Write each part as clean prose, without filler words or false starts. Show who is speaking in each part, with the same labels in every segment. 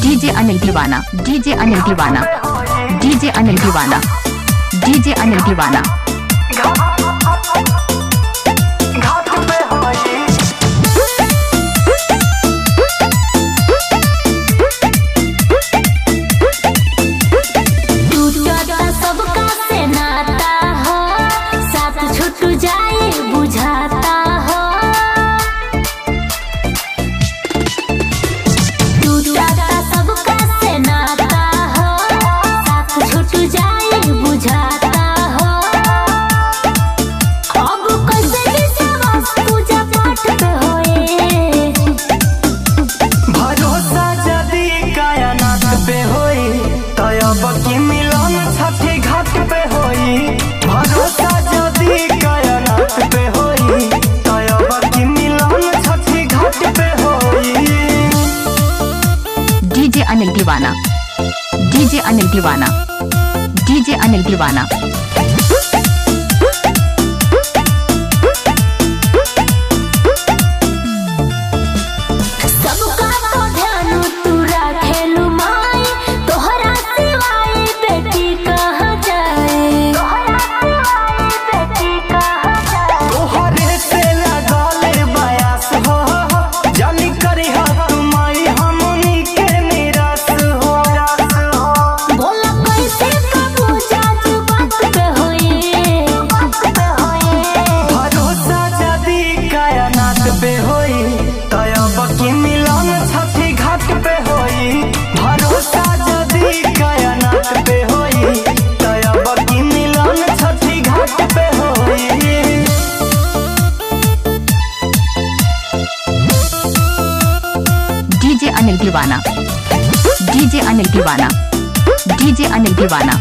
Speaker 1: DJ Anil दीवाना, DJ Anil दीवाना, DJ Anil दीवाना, डीजे अनिल दीवाना। डीजे अनिल दीवाना, डीजे अनिल दीवाना, डीजे अनिल दीवाना। डीजे अनिल दीवाना, डीजे अनिल दीवाना, डीजे अनिल दीवाना।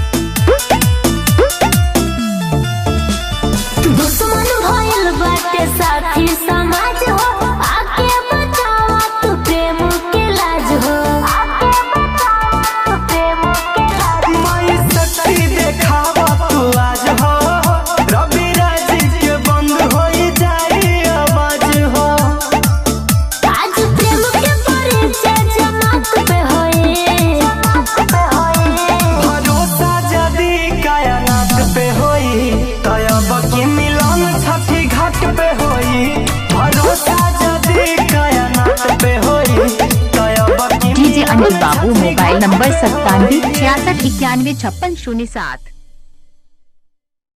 Speaker 2: दुश्मन भइल बाटे साथी समाज हो, आके बचावा तू प्रेम के लाज हो, आके बचावा तू प्रेम के लाज।
Speaker 3: माई शक्ति देखावा तू आज हो, रवि राज के बंद हो जाए आवाज हो।
Speaker 2: आज प्रेम के परिचय जमात पे होए,
Speaker 3: भरोसा जदी कायनात पे होई, तब की मिलन छठी घाट पे होई। भरोसा जदी कायनात पे होई, तब की
Speaker 1: डीजे अनिल बाबू, मोबाइल नंबर 97 66 91 56 07।